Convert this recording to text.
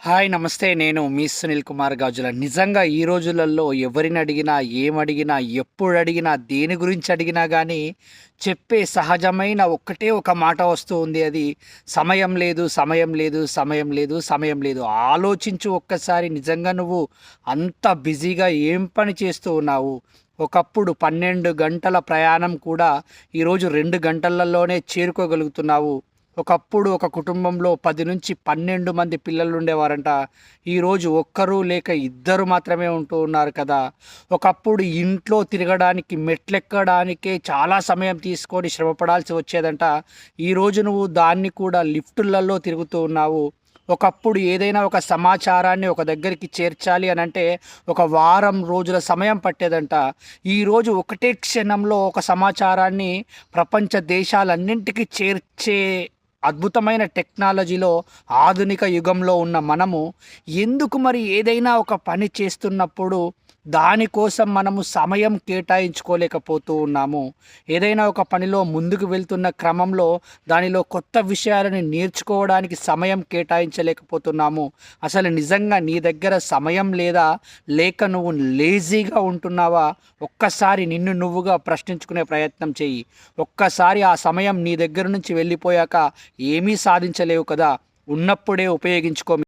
Hi నమస్తే. నేను మీ సునీల్ కుమార్ గాజుల. నిజంగా ఈ రోజులలో ఎవరిని అడిగినా, ఏమడిగినా, ఎప్పుడు అడిగినా, దేని గురించి అడిగినా గానీ చెప్పే సహజమైన ఒక్కటే ఒక మాట వస్తూ ఉంది. అది సమయం లేదు, సమయం లేదు, సమయం లేదు, సమయం లేదు. ఆలోచించు ఒక్కసారి, నిజంగా నువ్వు అంత బిజీగా ఏం పని చేస్తూ ఉన్నావు? ఒకప్పుడు 12 గంటల ప్రయాణం కూడా ఈరోజు 2 గంటలలోనే చేరుకోగలుగుతున్నావు. ఒకప్పుడు ఒక కుటుంబంలో 10 నుంచి 12 మంది పిల్లలు ఉండేవారంట. ఈరోజు ఒక్కరు లేక ఇద్దరు మాత్రమే ఉంటూ ఉన్నారు కదా. ఒకప్పుడు ఇంట్లో తిరగడానికి, మెట్లెక్కడానికే చాలా సమయం తీసుకొని శ్రమపడాల్సి వచ్చేదంట. ఈరోజు నువ్వు దాన్ని కూడా లిఫ్టులలో తిరుగుతూ ఉన్నావు. ఒకప్పుడు ఏదైనా ఒక సమాచారాన్ని ఒక దగ్గరికి చేర్చాలి అని అంటే ఒక వారం రోజుల సమయం పట్టేదంట. ఈరోజు ఒకటే క్షణంలో ఒక సమాచారాన్ని ప్రపంచ దేశాలన్నింటికి చేర్చే అద్భుతమైన టెక్నాలజీలో ఆధునిక యుగంలో ఉన్న మనము ఎందుకు మరి ఏదైనా ఒక పని చేస్తున్నప్పుడు దానికోసం మనము సమయం కేటాయించుకోలేకపోతూ ఉన్నాము? ఏదైనా ఒక పనిలో ముందుకు వెళ్తున్న క్రమంలో దానిలో కొత్త విషయాలను నేర్చుకోవడానికి సమయం కేటాయించలేకపోతున్నాము. అసలు నిజంగా నీ దగ్గర సమయం లేదా, లేక నువ్వు లేజీగా ఉంటున్నావా? ఒక్కసారి నిన్ను నువ్వుగా ప్రశ్నించుకునే ప్రయత్నం చెయ్యి. ఒక్కసారి ఆ సమయం నీ దగ్గర నుంచి వెళ్ళిపోయాక ఏమీ సాధించలేవు కదా. ఉన్నప్పుడే ఉపయోగించుకో.